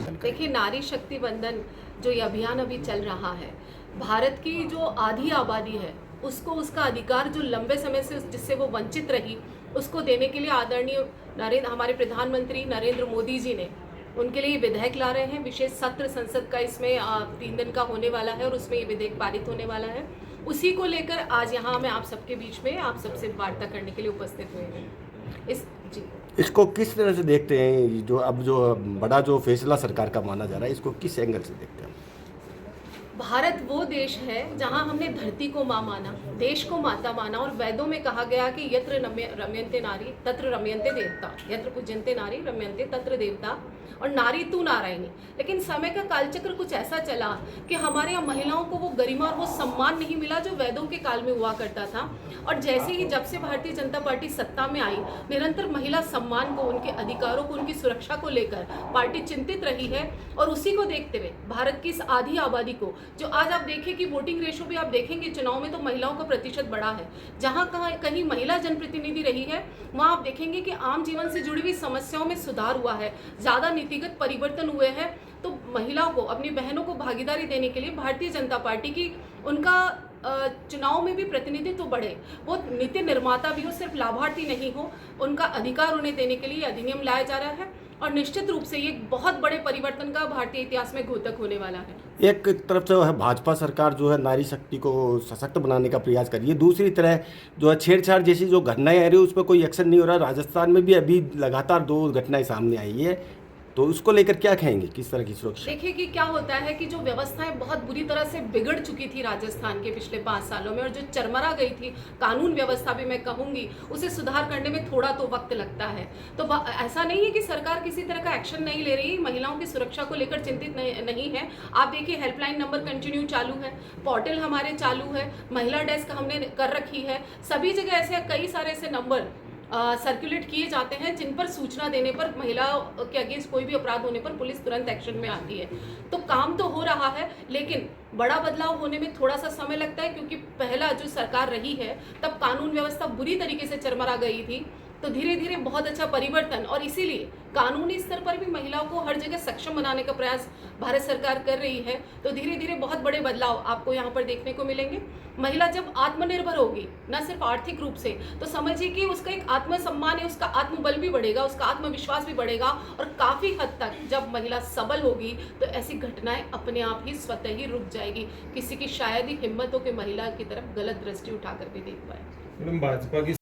मूल्यांकन करें? देखिए, नारी शक्ति वंदन जो ये अभियान अभी चल रहा है, भारत की जो आधी आबादी है उसको उसका अधिकार जो लंबे समय से जिससे वो वंचित रही, उसको देने के लिए आदरणीय हमारे प्रधानमंत्री नरेंद्र मोदी जी ने उनके लिए विधेयक ला रहे हैं। विशेष सत्र संसद का इसमें 3 दिन का होने वाला है और उसमें ये विधेयक पारित होने वाला है। उसी को लेकर आज यहाँ मैं आप सबके बीच में आप सबसे वार्ता करने के लिए उपस्थित हुए हैं। जी, इसको किस तरह से देखते हैं, जो अब जो बड़ा जो फैसला सरकार का माना जा रहा है, इसको किस एंगल से देखते हैं? भारत वो देश है जहां हमने धरती को माँ माना, देश को माता माना और वेदों में कहा गया कि यत्र रमयन्ते नारी तत्र रमयन्ते देवता, यत्र पूज्यन्ते नारी रमयन्ते तत्र देवता, और नारी तू नारायणी। लेकिन समय का कालचक्र कुछ ऐसा चला कि हमारे यहाँ महिलाओं को वो गरिमा और वो सम्मान नहीं मिला जो वेदों के काल में हुआ करता था। और जैसे ही जब से भारतीय जनता पार्टी सत्ता में आई, निरंतर महिला सम्मान को, उनके अधिकारों को, उनकी सुरक्षा को लेकर पार्टी चिंतित रही है। और उसी को देखते हुए भारत की इस आधी आबादी को, जो आज आप देखें कि वोटिंग रेशो भी आप देखेंगे चुनाव में तो महिलाओं का प्रतिशत बढ़ा है, जहां कहीं महिला जनप्रतिनिधि रही है वहां आप देखेंगे कि आम जीवन से जुड़ी हुई समस्याओं में सुधार हुआ है, ज्यादा नीतिगत परिवर्तन हुए हैं। तो महिलाओं को, अपनी बहनों को भागीदारी देने के लिए भारतीय जनता पार्टी की उनका चुनाव में भी प्रतिनिधित्व बढ़े, वो नीति निर्माता भी हो, सिर्फ लाभार्थी नहीं हो, उनका अधिकार उन्हें देने के लिए अधिनियम लाया जा रहा है। और निश्चित रूप से ये एक बहुत बड़े परिवर्तन का भारतीय इतिहास में घोतक होने वाला है। एक तरफ से है भाजपा सरकार जो है नारी शक्ति को सशक्त बनाने का प्रयास कर रही है, दूसरी तरह जो है छेड़छाड़ जैसी जो घटनाएं आ रही है उस पर कोई एक्शन नहीं हो रहा। राजस्थान में भी अभी लगातार 2 घटनाएं सामने आई है, तो उसको लेकर क्या कहेंगे, किस तरह की सुरक्षा? देखिए कि क्या होता है कि जो व्यवस्थाएं बहुत बुरी तरह से बिगड़ चुकी थी राजस्थान के पिछले 5 सालों में, और जो चरमरा गई थी कानून व्यवस्था भी मैं कहूंगी, उसे सुधार करने में थोड़ा तो वक्त लगता है। तो ऐसा नहीं है कि सरकार किसी तरह का एक्शन नहीं ले रही, महिलाओं की सुरक्षा को लेकर चिंतित नहीं है। आप देखिए, हेल्पलाइन नंबर कंटिन्यू चालू है, पोर्टल हमारे चालू है, महिला डेस्क हमने कर रखी है, सभी जगह ऐसे कई सारे ऐसे नंबर सर्कुलेट किए जाते हैं जिन पर सूचना देने पर, महिलाओं के अगेंस्ट कोई भी अपराध होने पर पुलिस तुरंत एक्शन में आती है। तो काम तो हो रहा है, लेकिन बड़ा बदलाव होने में थोड़ा सा समय लगता है, क्योंकि पहला जो सरकार रही है तब कानून व्यवस्था बुरी तरीके से चरमरा गई थी। तो धीरे धीरे बहुत अच्छा परिवर्तन, और इसीलिए कानूनी स्तर पर भी महिलाओं को हर जगह सक्षम बनाने का प्रयास भारत सरकार कर रही है। तो धीरे धीरे बहुत बड़े बदलाव आपको यहाँ पर देखने को मिलेंगे। महिला जब आत्मनिर्भर होगी, न सिर्फ आर्थिक रूप से, तो समझिए कि उसका एक आत्मसम्मान है, उसका आत्मबल भी बढ़ेगा, उसका आत्मविश्वास भी बढ़ेगा। और काफी हद तक जब महिला सबल होगी तो ऐसी घटनाएं अपने आप ही स्वतः ही रुक जाएगी। किसी की शायद ही हिम्मत हो कि महिला की तरफ गलत दृष्टि उठाकर भी देख पाए। भाजपा की